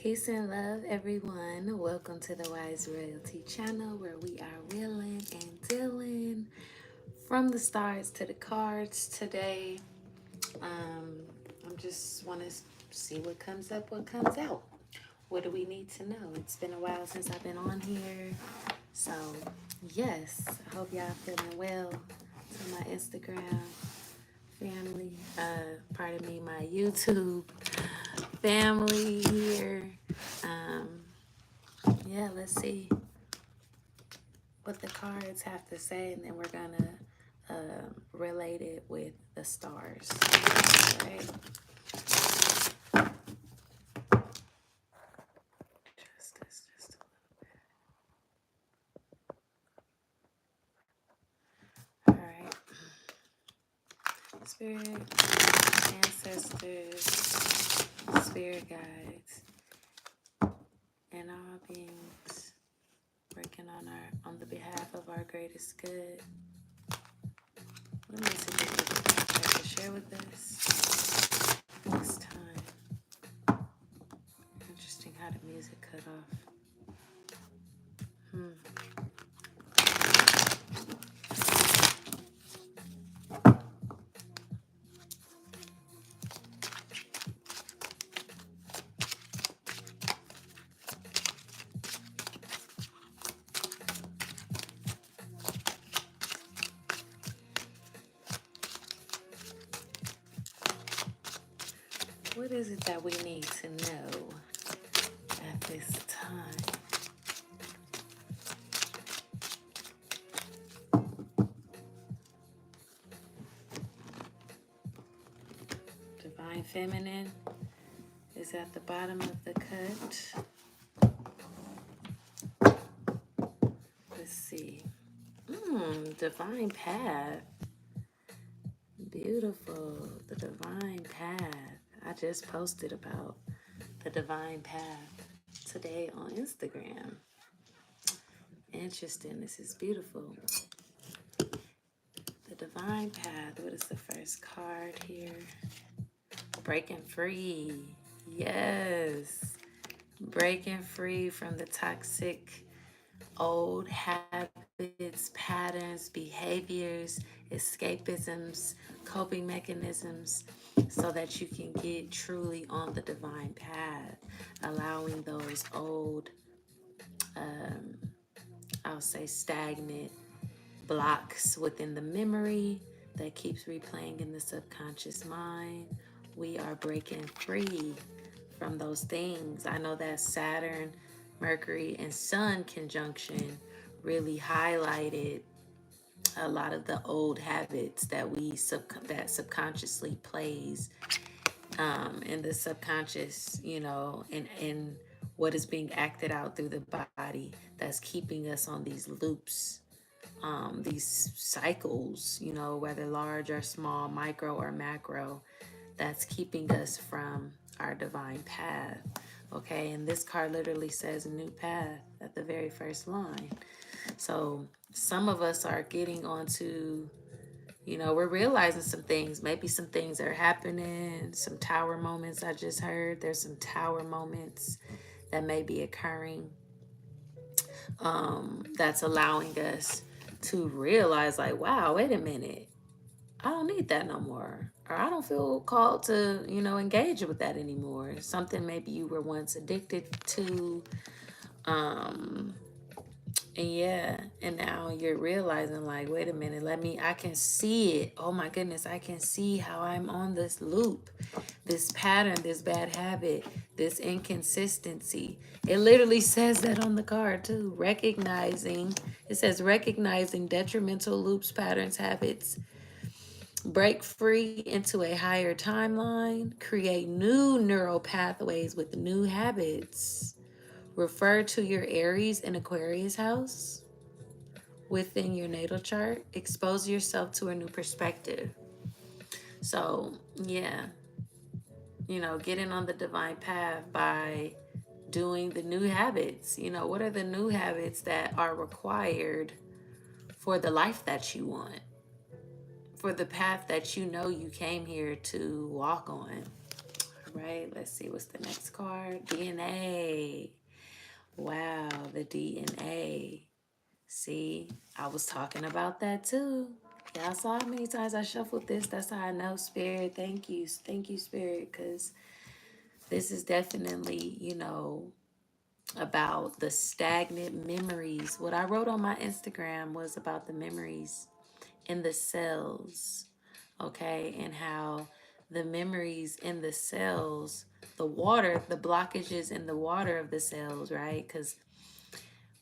Peace and love, everyone. Welcome to the Wise Royalty channel where we are wheeling and dealing from the stars to the cards. Today, um, I'm just want to see what comes up, what comes out. What do we need to know? It's been a while since I've been on here. So, yes, I hope y'all feeling well. To my Instagram family, pardon me, my YouTube family here. Um, yeah, let's see what the cards have to say, and then we're gonna relate it with the stars. All right. Just a little. All right. Spirit, ancestors, spirit guides, and all beings working on the behalf of our greatest good. What message would you like to share with us this time? Interesting how the music cut off. What is it that we need to know at this time? Divine Feminine is at the bottom of the cut. Let's see. Divine Path. Beautiful. The Divine Path. I just posted about the Divine Path today on Instagram. Interesting. This is beautiful. The Divine Path. What is the first card here? Breaking free. Yes. Breaking free from the toxic old habits, patterns, behaviors, escapisms, coping mechanisms, so that you can get truly on the divine path, allowing those old, I'll say stagnant blocks within the memory that keeps replaying in the subconscious mind. We are breaking free from those things. I know that Saturn, Mercury, and Sun conjunction really highlighted a lot of the old habits that that subconsciously plays in the subconscious, and what is being acted out through the body that's keeping us on these loops, these cycles, whether large or small, micro or macro, that's keeping us from our divine path. Okay, and this card literally says a new path at the very first line. So some of us are getting onto, we're realizing some things. Maybe some things are happening, some tower moments. I just heard there's some tower moments that may be occurring, that's allowing us to realize, like, wow, wait a minute, I don't need that no more. Or I don't feel called to, engage with that anymore. Something maybe you were once addicted to. Um, and yeah, and now you're realizing, like, wait a minute, I can see it. Oh my goodness, I can see how I'm on this loop, this pattern, this bad habit, this inconsistency. It literally says that on the card too. It says recognizing detrimental loops, patterns, habits, break free into a higher timeline, create new neural pathways with new habits. Refer to your Aries and Aquarius house within your natal chart. Expose yourself to a new perspective. So, yeah, getting on the divine path by doing the new habits. What are the new habits that are required for the life that you want, for the path that you came here to walk on? right? Let's see what's the next card. DNA. Wow, the DNA. See, I was talking about that too. Y'all saw how many times I shuffled this. That's how I know, Spirit. Thank you. Thank you, Spirit, because this is definitely, about the stagnant memories. What I wrote on my Instagram was about the memories in the cells, okay, and how the memories in the cells, the water, the blockages in the water of the cells, right? Because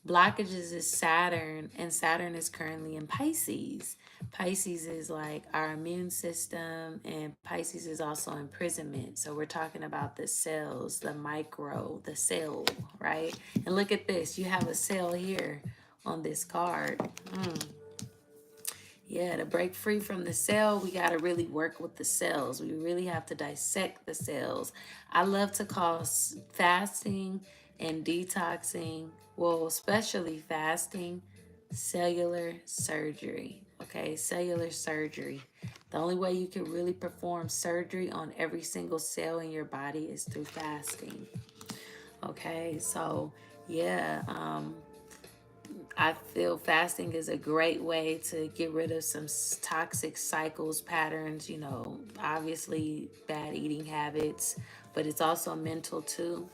blockages is Saturn, and Saturn is currently in Pisces. Pisces is like our immune system, and Pisces is also imprisonment. So we're talking about the cells, the micro, the cell, right? And look at this, you have a cell here on this card. Yeah, to break free from the cell, we got to really work with the cells. We really have to dissect the cells. I love to call fasting and detoxing, well, especially fasting, cellular surgery. Okay, cellular surgery. The only way you can really perform surgery on every single cell in your body is through fasting. Okay, so yeah, I feel fasting is a great way to get rid of some toxic cycles, patterns, obviously bad eating habits, but it's also mental too.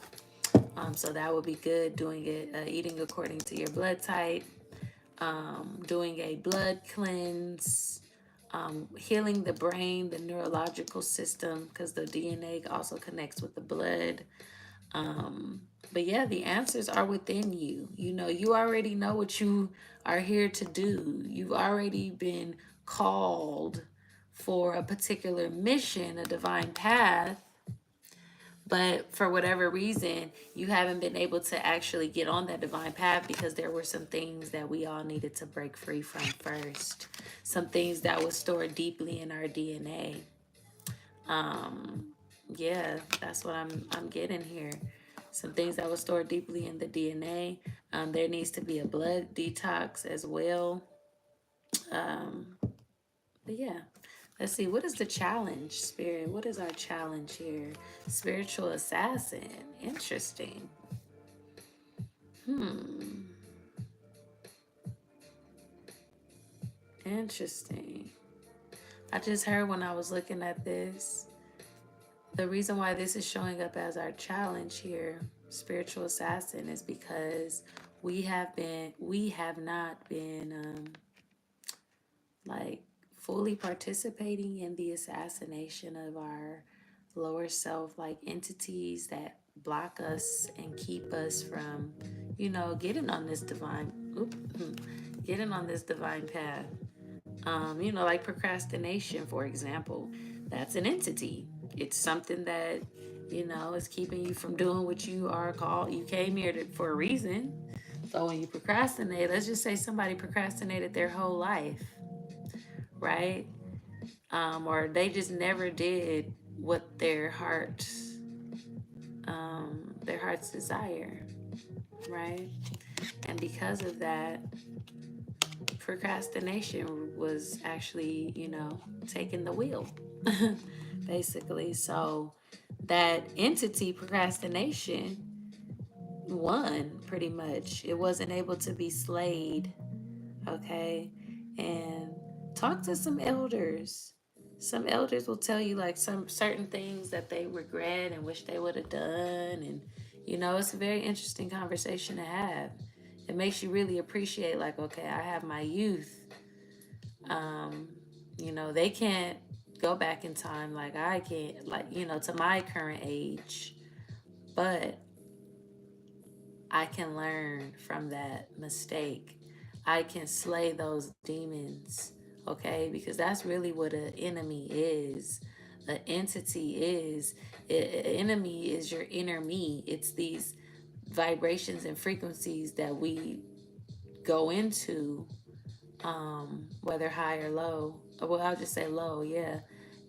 So that would be good doing it, eating according to your blood type, doing a blood cleanse, healing the brain, the neurological system, because the DNA also connects with the blood. But yeah, the answers are within you. You already know what you are here to do. You've already been called for a particular mission, a divine path. But for whatever reason, you haven't been able to actually get on that divine path because there were some things that we all needed to break free from first. Some things that was stored deeply in our DNA. Yeah, that's what I'm getting here. Some things that were stored deeply in the DNA. There needs to be a blood detox as well. But yeah, let's see. What is the challenge, Spirit? What is our challenge here? Spiritual assassin. Interesting. Interesting. I just heard when I was looking at this, the reason why this is showing up as our challenge here, spiritual assassin, is because we have not been like fully participating in the assassination of our lower self, like entities that block us and keep us from, getting on this getting on this divine path. Like procrastination, for example, that's an entity. It's something that, is keeping you from doing what you are called. You came here for a reason. So when you procrastinate, let's just say somebody procrastinated their whole life, right? Or they just never did what their heart's desire, right? And because of that, procrastination was actually, taking the wheel, basically. So that entity, procrastination, won pretty much. It wasn't able to be slayed, okay? And talk to some elders. Some elders will tell you like some certain things that they regret and wish they would have done. And, it's a very interesting conversation to have. It makes you really appreciate, like, okay, I have my youth. They can't go back in time like I can't, like, to my current age. But I can learn from that mistake. I can slay those demons, okay? Because that's really what an enemy is. An entity is. An enemy is your inner me. It's these vibrations and frequencies that we go into, whether high or low. Well, I'll just say low, yeah.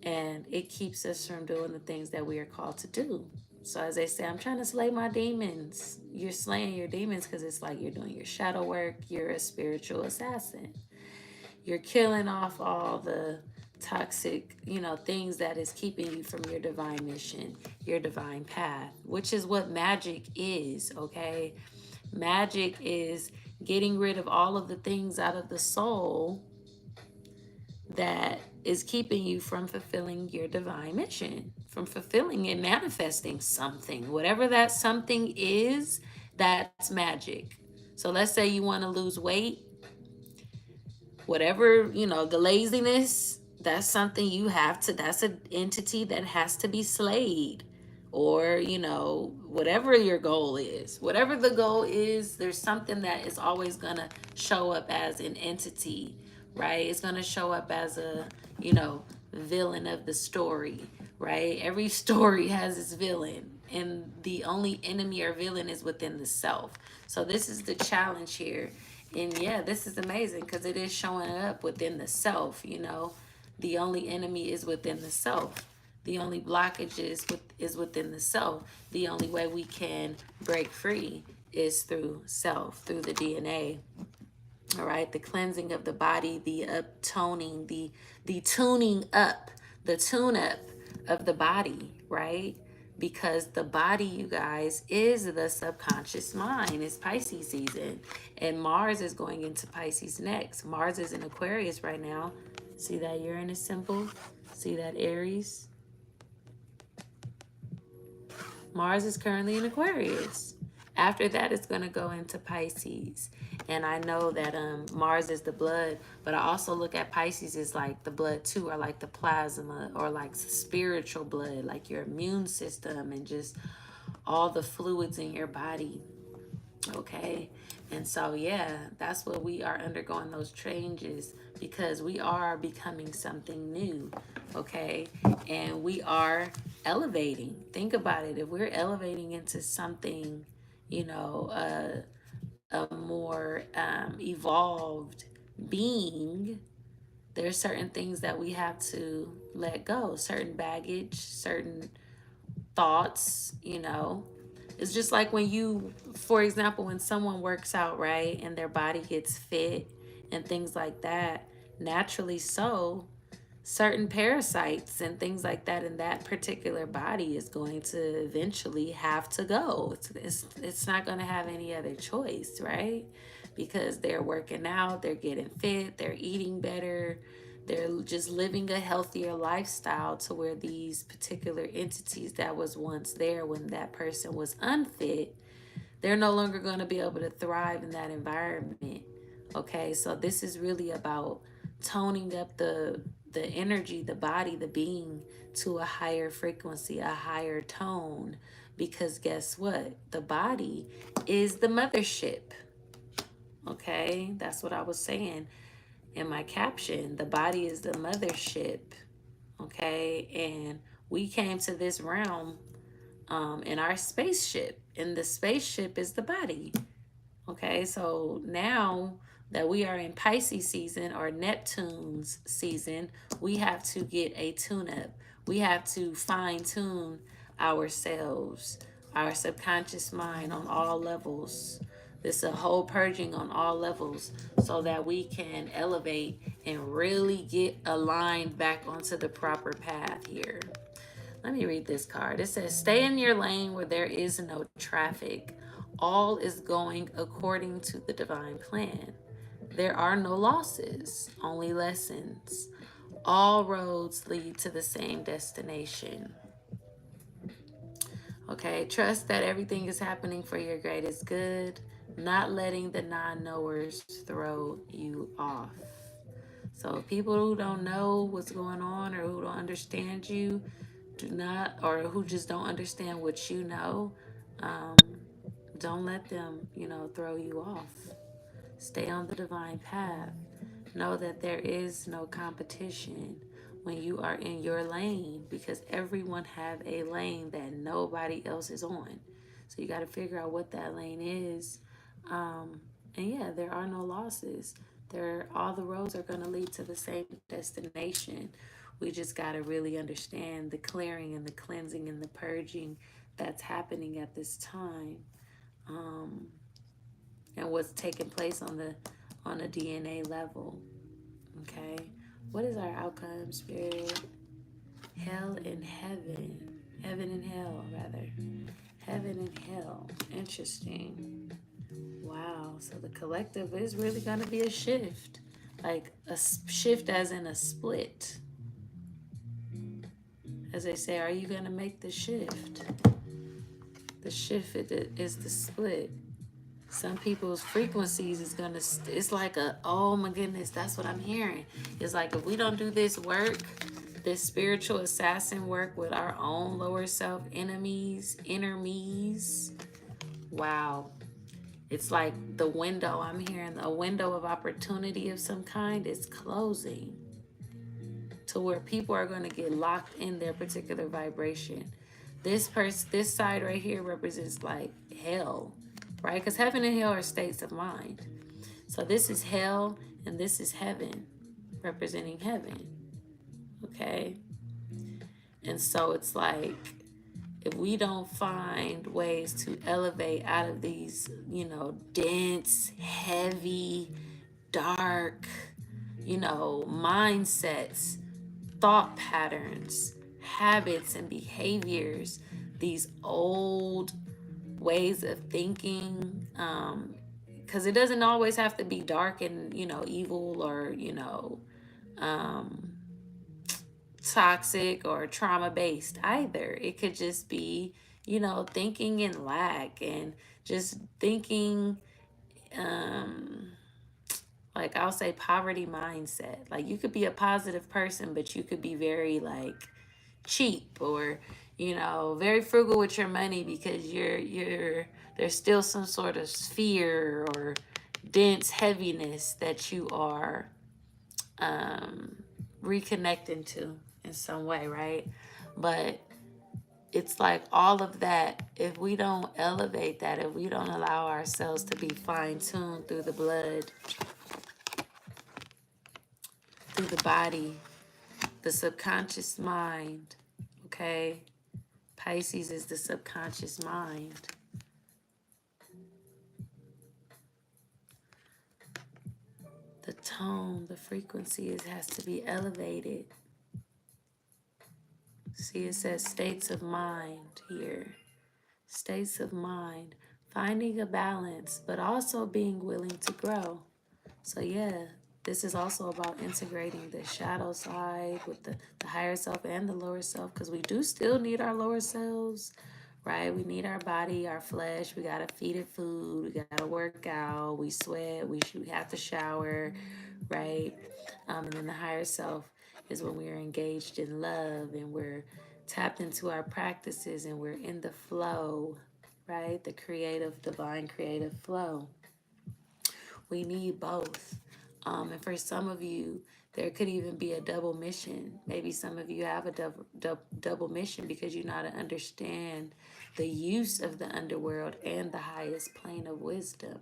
And it keeps us from doing the things that we are called to do. So as they say, I'm trying to slay my demons. You're slaying your demons because it's like you're doing your shadow work. You're a spiritual assassin. You're killing off all toxic, things that is keeping you from your divine mission, your divine path, which is what magic is, okay? Magic is getting rid of all of the things out of the soul that is keeping you from fulfilling your divine mission, from fulfilling and manifesting something. Whatever that something is, that's magic. So let's say you want to lose weight, whatever, the laziness, that's something you have to, that's an entity that has to be slayed. Or, whatever your goal is, whatever the goal is, there's something that is always going to show up as an entity, right? It's going to show up as a, villain of the story, right? Every story has its villain, and the only enemy or villain is within the self. So this is the challenge here. And yeah, this is amazing because it is showing up within the self, The only enemy is within the self. The only blockage is within the self. The only way we can break free is through self, through the DNA. All right, the cleansing of the body, the uptoning, the tuning up, the tune up of the body, right? Because the body, you guys, is the subconscious mind. It's Pisces season, and Mars is going into Pisces next. Mars is in Aquarius right now. See that Uranus symbol? See that Aries? Mars is currently in Aquarius. After that, it's going to go into Pisces. And I know that Mars is the blood, but I also look at Pisces as like the blood too, or like the plasma, or like spiritual blood, like your immune system and just all the fluids in your body. Okay. And so, yeah, that's what we are undergoing, those changes, because we are becoming something new. Okay. And we are elevating. Think about it. If we're elevating into something, a more evolved being, there's certain things that we have to let go, certain baggage, certain thoughts, It's just like when you, for example, when someone works out, right, and their body gets fit and things like that, naturally so, certain parasites and things like that in that particular body is going to eventually have to go. It's not going to have any other choice, right? Because they're working out, they're getting fit, they're eating better, they're just living a healthier lifestyle, to where these particular entities that was once there when that person was unfit, they're no longer going to be able to thrive in that environment. Okay, so this is really about toning up the energy, the body, the being, to a higher frequency, a higher tone. Because guess what? The body is the mothership. Okay, that's what I was saying in my caption. The body is the mothership. Okay, and we came to this realm in our spaceship, and the spaceship is the body. Okay, so now that we are in Pisces season, or Neptune's season, we have to get a tune up. We have to fine tune ourselves, our subconscious mind on all levels. This is a whole purging on all levels, so that we can elevate and really get aligned back onto the proper path here. Let me read this card. It says, stay in your lane where there is no traffic. All is going according to the divine plan. There are no losses, only lessons. All roads lead to the same destination. Okay, trust that everything is happening for your greatest good, not letting the non-knowers throw you off. So people who don't know what's going on, or who don't understand you, do not, or who just don't understand what you know, um, don't let them, throw you off. Stay on the divine path. Know that there is no competition when you are in your lane, because everyone have a lane that nobody else is on. So you got to figure out what that lane is. And yeah, there are no losses. All the roads are going to lead to the same destination. We just got to really understand the clearing and the cleansing and the purging that's happening at this time, um, and what's taking place on the DNA level. Okay, What is our outcome, Spirit? Hell and heaven. Heaven and hell, rather. Heaven and hell. Interesting. Wow. So the collective is really going to be a shift. Like a shift as in a split. As they say, are you going to make the shift? The shift is the split. Some people's frequencies is gonna, it's like a, oh my goodness, that's what I'm hearing. It's like if we don't do this work, this spiritual assassin work with our own lower self enemies, inner me's, wow. It's like the window, I'm hearing a window of opportunity of some kind is closing to where people are going to get locked in their particular vibration. This side right here represents like hell, right? Because heaven and hell are states of mind. So this is hell and this is heaven, representing heaven. Okay. And so it's like if we don't find ways to elevate out of these, dense, heavy, dark, mindsets, thought patterns, habits, and behaviors, these old ways of thinking, because it doesn't always have to be dark and, evil or, um, toxic or trauma based either. It could just be, thinking in lack and just thinking, um, like I'll say poverty mindset. Like you could be a positive person, but you could be very like cheap or, very frugal with your money because you're there's still some sort of fear or dense heaviness that you are um reconnecting to in some way, right? But it's like all of that, if we don't elevate that, if we don't allow ourselves to be fine-tuned through the blood, through the body, the subconscious mind, okay? Pisces is the subconscious mind. The tone, the frequency has to be elevated. See, it says states of mind here. States of mind. Finding a balance, but also being willing to grow. So yeah, this is also about integrating the shadow side with the higher self and the lower self, because we do still need our lower selves, right? We need our body, our flesh. We got to feed it food. We got to work out. We sweat. We have to shower, right? And then the higher self is when we are engaged in love and we're tapped into our practices and we're in the flow, right? The creative, divine creative flow. We need both. And for some of you, there could even be a double mission. Maybe some of you have a double mission because you know how to understand the use of the underworld and the highest plane of wisdom.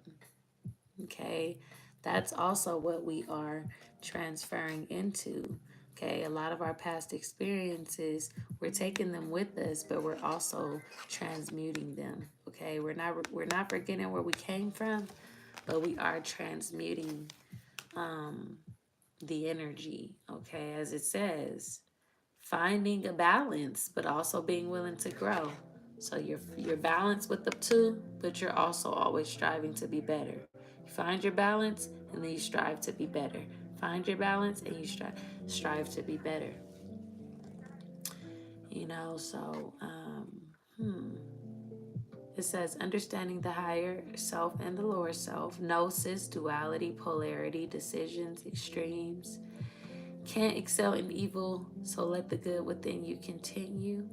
Okay, that's also what we are transferring into. Okay, a lot of our past experiences, we're taking them with us, but we're also transmuting them. Okay, we're not forgetting where we came from, but we are transmuting the energy. Okay, as it says, finding a balance, but also being willing to grow. So you're balanced with the two, but you're also always striving to be better. You find your balance and then you strive to be better. Find your balance and you strive to be better. It says understanding the higher self and the lower self, gnosis, duality, polarity, decisions, extremes. Can't excel in evil, so let the good within you continue.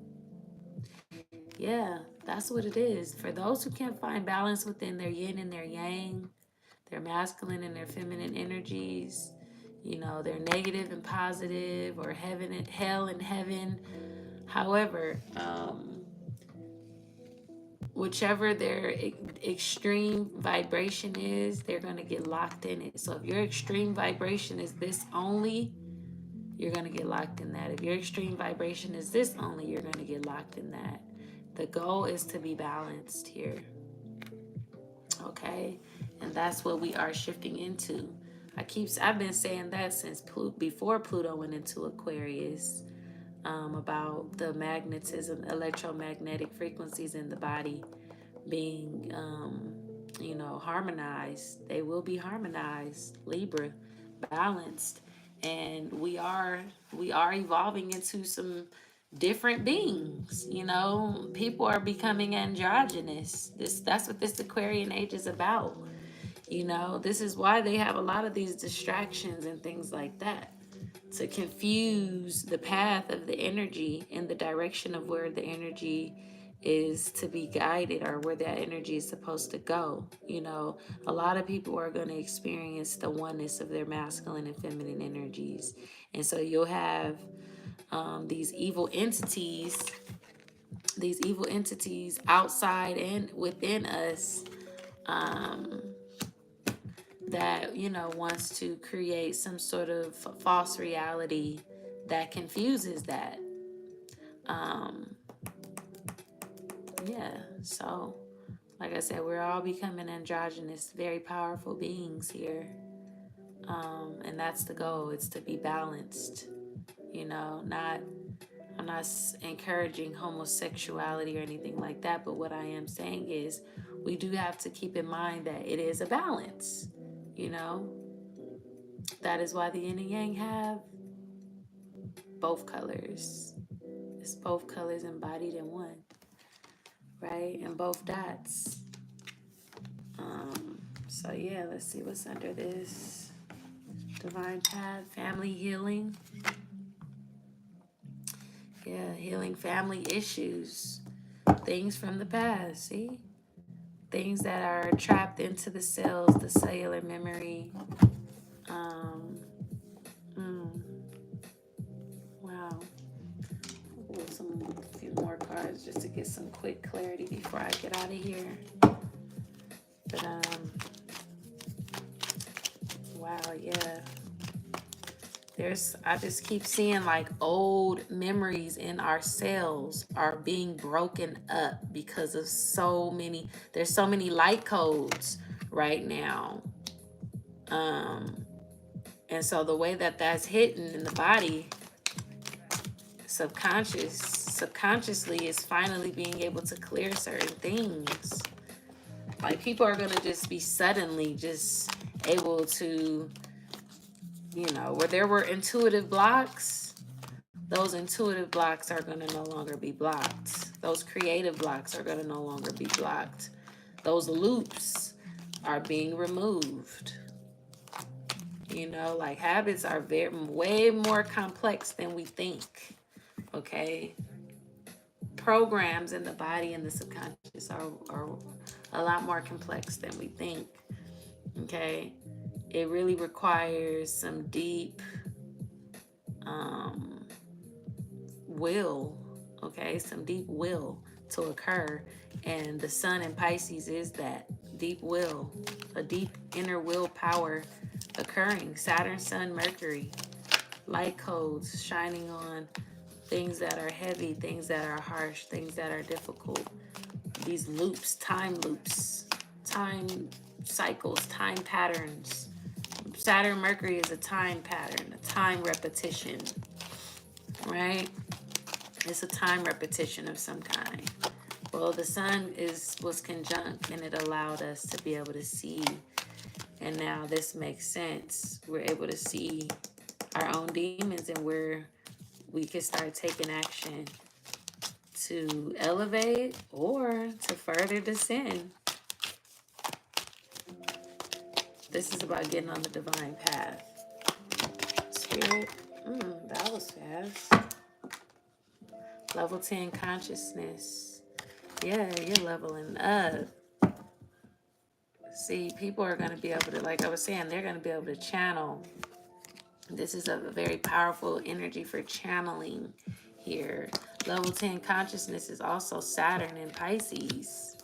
Yeah, that's what it is. For those who can't find balance within their yin and their yang, their masculine and their feminine energies, their negative and positive, or heaven and hell and heaven. However, whichever their extreme vibration is, they're going to get locked in it. So if your extreme vibration is this only, you're going to get locked in that. If your extreme vibration is this only, you're going to get locked in that. The goal is to be balanced here. Okay? And that's what we are shifting into. I've been saying that since before Pluto went into Aquarius, about the magnetism, electromagnetic frequencies in the body being, harmonized. They will be harmonized, Libra, balanced, and we are evolving into some different beings. People are becoming androgynous. That's what this Aquarian age is about. This is why they have a lot of these distractions and things like that, to confuse the path of the energy and the direction of where the energy is to be guided, or where that energy is supposed to go. A lot of people are going to experience the oneness of their masculine and feminine energies. And so you'll have these evil entities outside and within us, um, that wants to create some sort of false reality that confuses that. um yeah, so like I said, we're all becoming androgynous, very powerful beings here. And that's the goal. It's to be balanced. Not I'm not encouraging homosexuality or anything like that, but what I am saying is we do have to keep in mind that it is a balance. you know that is why the yin and yang have both colors. It's both colors embodied in one, right? And both dots. So yeah, let's see what's under this. Divine path, family healing. Yeah, healing family issues. Things from the past, see? Things that are trapped into the cells, the cellular memory. Um, mm, wow. Pull a few more cards just to get some quick clarity before I get out of here. But wow, yeah. I just keep seeing like old memories in our cells are being broken up because of there's so many light codes right now. And so the way that that's hitting in the body, subconsciously is finally being able to clear certain things. Like people are going to just be suddenly just able to, where there were intuitive blocks, those intuitive blocks are going to no longer be blocked. Those creative blocks are going to no longer be blocked. Those loops are being removed. Like habits are way more complex than we think. Okay? Programs in the body and the subconscious are a lot more complex than we think. Okay? It really requires some deep will, okay? Some deep will to occur. And the sun in Pisces is that deep will, a deep inner willpower occurring. Saturn, Sun, Mercury, light codes shining on things that are heavy, things that are harsh, things that are difficult. These loops, time cycles, time patterns. Saturn, Mercury is a time pattern, a time repetition, right? It's a time repetition of some kind. Well, the sun was conjunct, and it allowed us to be able to see. And now this makes sense. We're able to see our own demons, and we can start taking action to elevate or to further descend. This is about getting on the divine path. Spirit, that was fast. Level 10 consciousness. Yeah, you're leveling up. See, people are going to be able to, like I was saying, they're going to be able to channel. This is a very powerful energy for channeling here. Level 10 consciousness is also Saturn in Pisces.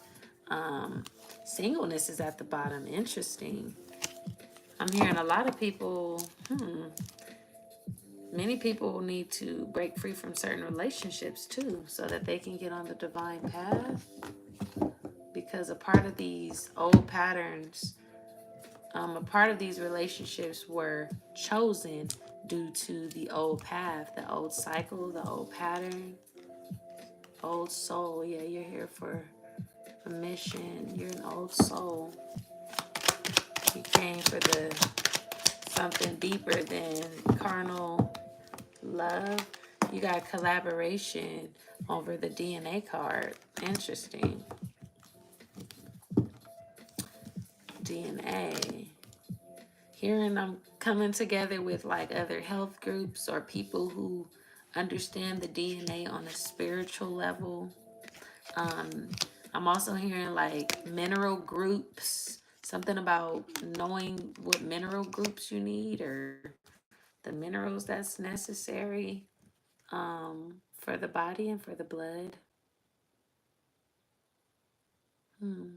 Singleness is at the bottom. Interesting. I'm hearing a lot of people, many people need to break free from certain relationships too, so that they can get on the divine path. Because a part of these old patterns A part of these relationships were chosen due to the old path, the old cycle, the old pattern, old soul. Yeah, you're here for a mission. You're an old soul. You came for the something deeper than carnal love. You got collaboration over the DNA card. Interesting. DNA. Hearing them coming together with like other health groups or people who understand the DNA on a spiritual level. Um, I'm also hearing like mineral groups, something about knowing what mineral groups you need or the minerals that's necessary for the body and for the blood. Hmm.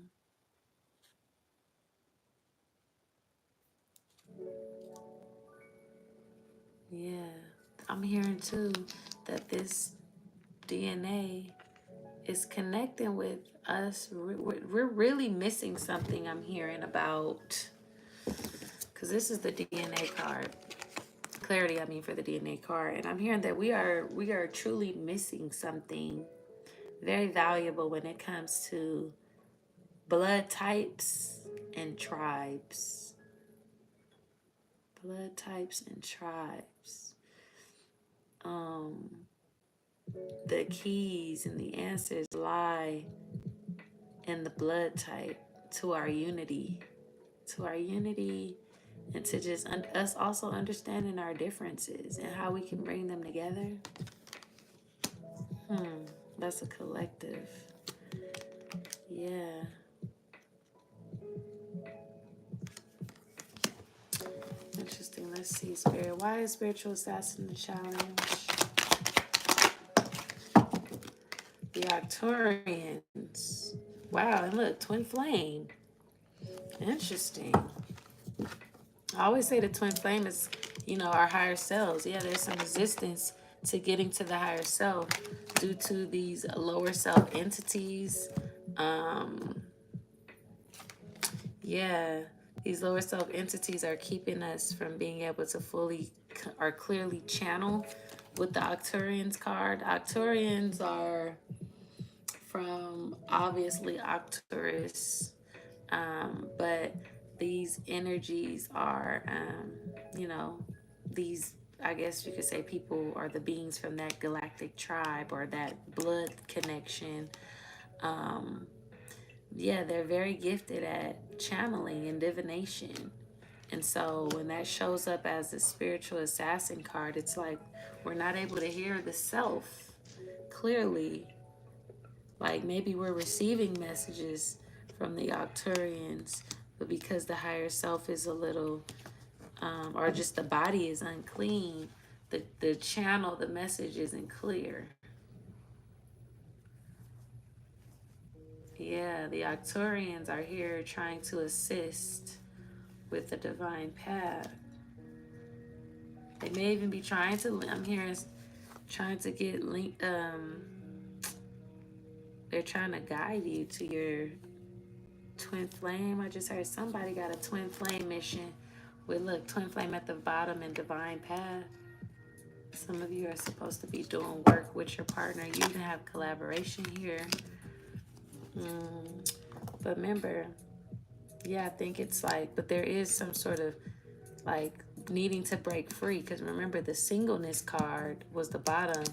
Yeah. I'm hearing too that this DNA is connecting with us. We're really missing something. I'm hearing about, because this is the DNA card. Clarity, I mean, for the DNA card. And I'm hearing that we are truly missing something very valuable when it comes to blood types and tribes. Blood types and tribes. Um, the keys and the answers lie in the blood type to our unity, and to just us also understanding our differences and how we can bring them together. That's a collective. Yeah. Interesting. Let's see, Spirit. Why is spiritual assassin the challenge? The Arcturians. Wow, and look, twin flame. Interesting. I always say the twin flame is, our higher selves. Yeah, there's some resistance to getting to the higher self due to these lower self entities. Um, yeah, these lower self entities are keeping us from being able to fully or clearly channel with the Arcturians card. Arcturians are from obviously Arcturus, but these energies are, these, I guess you could say, people are the beings from that galactic tribe or that blood connection. Um, yeah, they're very gifted at channeling and divination. And so when that shows up as the spiritual assassin card, it's like we're not able to hear the self clearly. Like maybe we're receiving messages from the Arcturians, but because the higher self is a little, or just the body is unclean, the channel, the message isn't clear. Yeah, the Arcturians are here trying to assist with the divine path. They may even be trying to, I'm hearing, trying to get linked, they're trying to guide you to your twin flame. I just heard somebody got a twin flame mission with, look, twin flame at the bottom and divine path. Some of you are supposed to be doing work with your partner. You can have collaboration here. But remember, yeah, I think it's like, but there is some sort of like needing to break free, because remember the singleness card was the bottom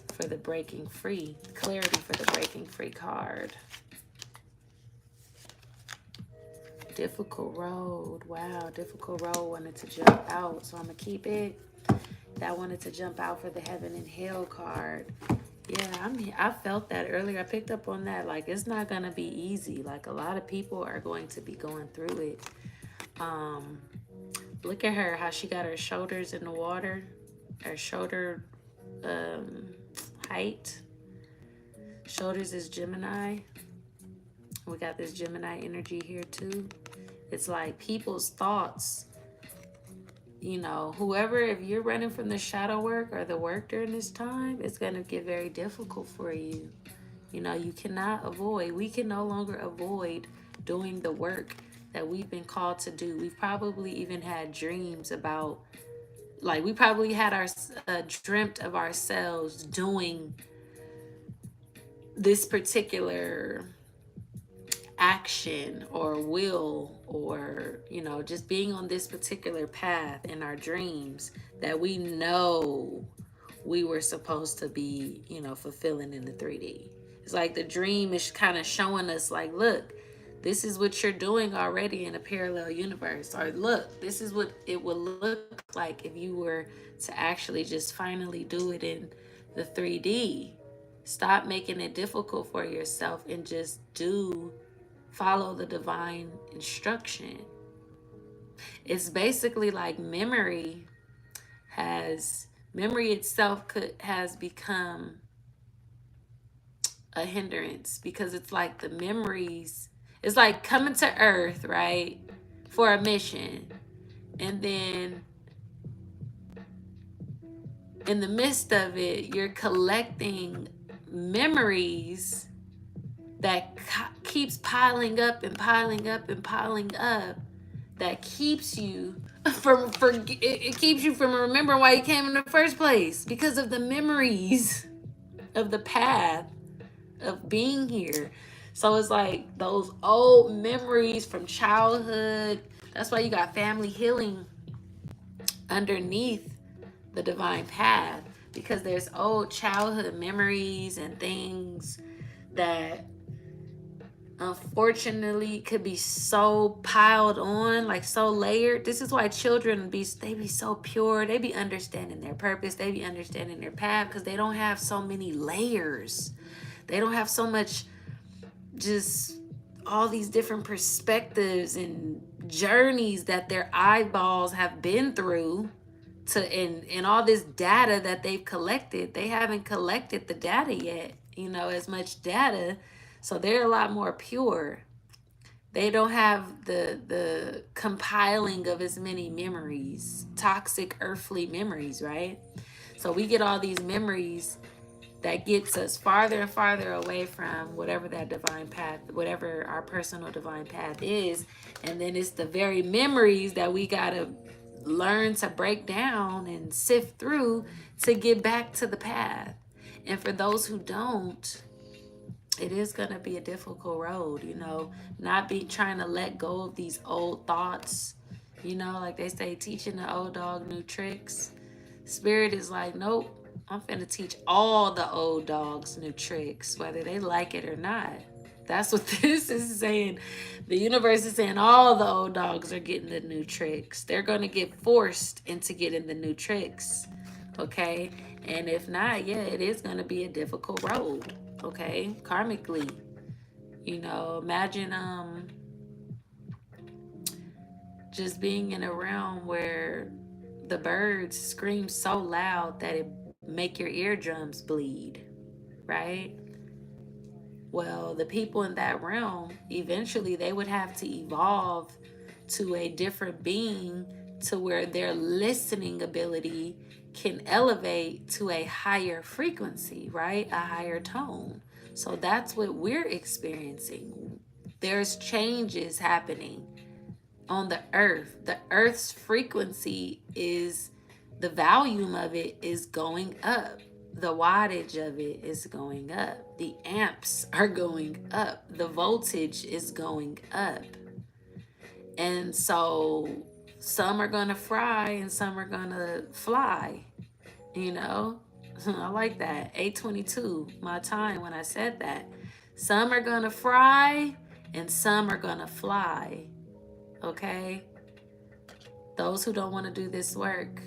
for the breaking free, clarity for the breaking free card. Difficult road. Wow, difficult road. Wanted to jump out, so I'm gonna keep it. That wanted to jump out for the heaven and hell card. Yeah, I felt that earlier. I picked up on that. Like, it's not gonna be easy. Like, a lot of people are going to be going through it. Look at her, how she got her shoulders in the water, her shoulder height. Shoulders is Gemini. We got this Gemini energy here too. It's like people's thoughts, whoever, if you're running from the shadow work or the work during this time, it's going to get very difficult for you. You cannot avoid, we can no longer avoid doing the work that we've been called to do. We've probably even had dreams about, like, we probably had our dreamt of ourselves doing this particular action or will, or just being on this particular path in our dreams that we know we were supposed to be fulfilling in the 3D. It's like the dream is kind of showing us, like, look, this is what you're doing already in a parallel universe, or look, this is what it would look like if you were to actually just finally do it in the 3D. Stop making it difficult for yourself and just follow the divine instruction. It's basically like memory itself has become a hindrance, because it's like the memories, it's like coming to earth, right, for a mission, and then in the midst of it you're collecting memories that keeps piling up and piling up and piling up, that keeps you it keeps you from remembering why you came in the first place, because of the memories of the path of being here. So it's like those old memories from childhood. That's why you got family healing underneath the divine path, because there's old childhood memories and things that unfortunately could be so piled on, like so layered. This is why children be so pure. They be understanding their purpose, they be understanding their path, because they don't have so many layers. They don't have so much, just all these different perspectives and journeys that their eyeballs have been through to, and all this data that they've collected. They haven't collected the data yet, as much data. So they're a lot more pure. They don't have the compiling of as many memories, toxic earthly memories, right? So we get all these memories that gets us farther and farther away from whatever that divine path, whatever our personal divine path is. And then it's the very memories that we gotta learn to break down and sift through to get back to the path. And for those who don't, it is going to be a difficult road, not be trying to let go of these old thoughts, like they say, teaching the old dog new tricks. Spirit is like, nope, I'm finna teach all the old dogs new tricks, whether they like it or not. That's what this is saying. The universe is saying all the old dogs are getting the new tricks. They're going to get forced into getting the new tricks. Okay? And if not, yeah, it is going to be a difficult road. Okay? Karmically. Imagine just being in a realm where the birds scream so loud that it make your eardrums bleed, right? Well, the people in that realm, eventually they would have to evolve to a different being, to where their listening ability can elevate to a higher frequency, right? A higher tone. So that's what we're experiencing. There's changes happening on the earth. The earth's frequency is, the volume of it is going up. The wattage of it is going up. The amps are going up. The voltage is going up. And so some are going to fry and some are going to fly, I like that. 822, my time when I said that. Some are going to fry and some are going to fly. Okay? Those who don't want to do this work.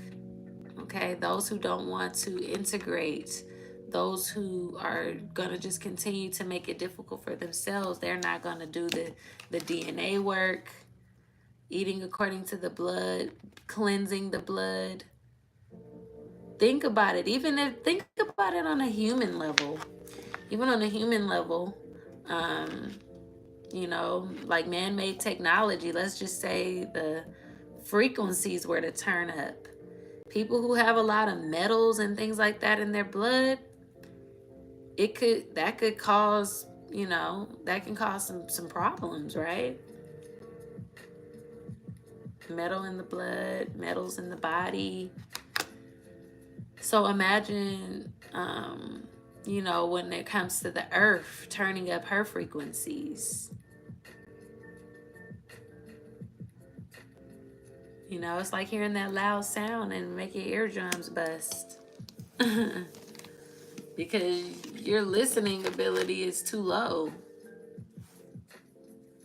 Okay? Those who don't want to integrate. Those who are going to just continue to make it difficult for themselves. They're not going to do the DNA work. Eating according to the blood. Cleansing the blood. Think about it. Think about it on a human level. Even on a human level, like man-made technology, let's just say the frequencies were to turn up. People who have a lot of metals and things like that in their blood, that could cause, that can cause some problems, right? metal in the blood, metals in the body. So imagine, when it comes to the earth, turning up her frequencies. It's like hearing that loud sound and make your eardrums bust. Because your listening ability is too low.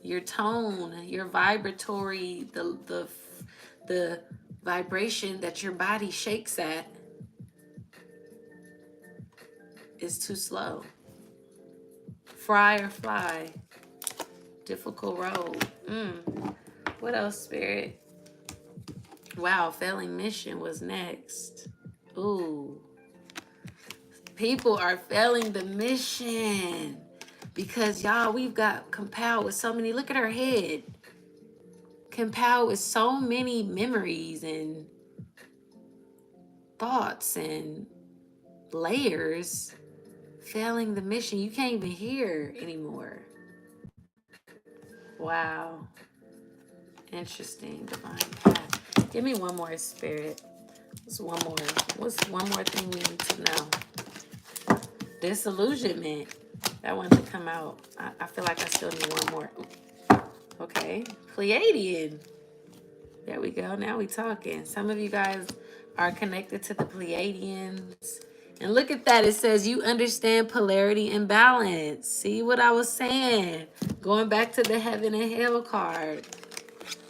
Your tone, your vibratory, the vibration that your body shakes at is too slow. Fry or fly. Difficult road. What else, Spirit? Wow, failing mission was next. Ooh. People are failing the mission. Because y'all, we've got compiled with so many. Look at her head. Compiled with so many memories and thoughts and layers. Failing the mission. You can't even hear anymore. Wow. Interesting. Divine path. Give me one more, Spirit. What's one more thing we need to know? Disillusionment. That one to come out. I feel like I still need one more. Okay. Pleiadian. There we go. Now we talking. Some of you guys are connected to the Pleiadians. And look at that. It says you understand polarity and balance. See what I was saying? Going back to the heaven and hell card.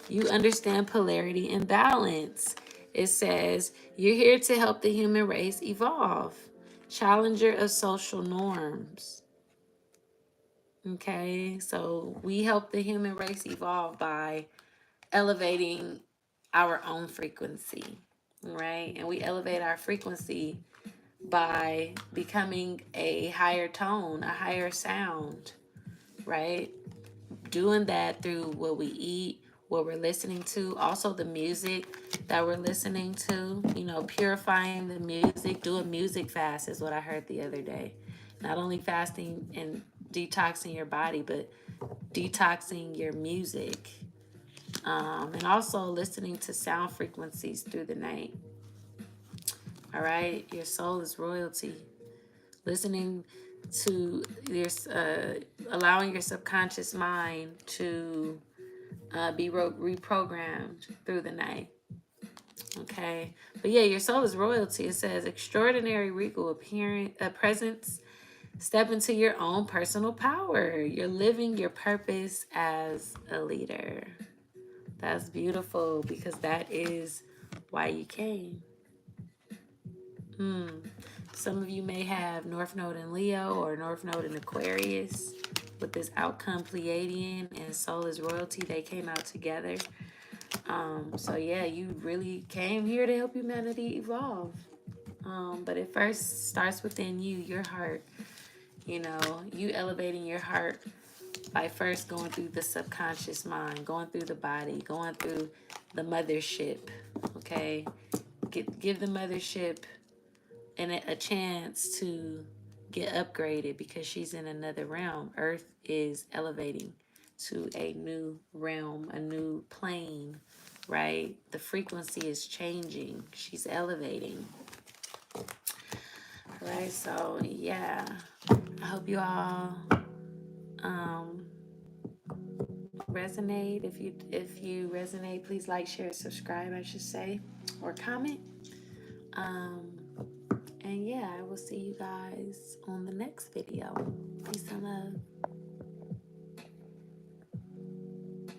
You understand polarity and balance. It says you're here to help the human race evolve. Challenger of social norms. Okay, so we help the human race evolve by elevating our own frequency, right? And we elevate our frequency by becoming a higher tone, a higher sound, right? Doing that through what we eat, what we're listening to, also the music that we're listening to, purifying the music. Do a music fast is what I heard the other day. Not only fasting and detoxing your body, but detoxing your music. And also listening to sound frequencies through the night. All right, your soul is royalty. Listening to your, allowing your subconscious mind to be reprogrammed through the night. Okay, but yeah, your soul is royalty. It says extraordinary regal presence. Step into your own personal power. You're living your purpose as a leader. That's beautiful because that is why you came. Some of you may have North Node in Leo or North Node in Aquarius with this outcome Pleiadian and Soul is Royalty. They came out together. So yeah, you really came here to help humanity evolve. But it first starts within you, your heart. You elevating your heart by first going through the subconscious mind, going through the body, going through the mothership. Okay, give the mothership and a chance to get upgraded because she's in another realm. Earth is elevating to a new realm, a new plane, right? The frequency is changing. She's elevating. All right, so yeah, I hope you all resonate. If you resonate, please like, share, subscribe, I should say, or comment. And yeah, I will see you guys on the next video. Peace and love.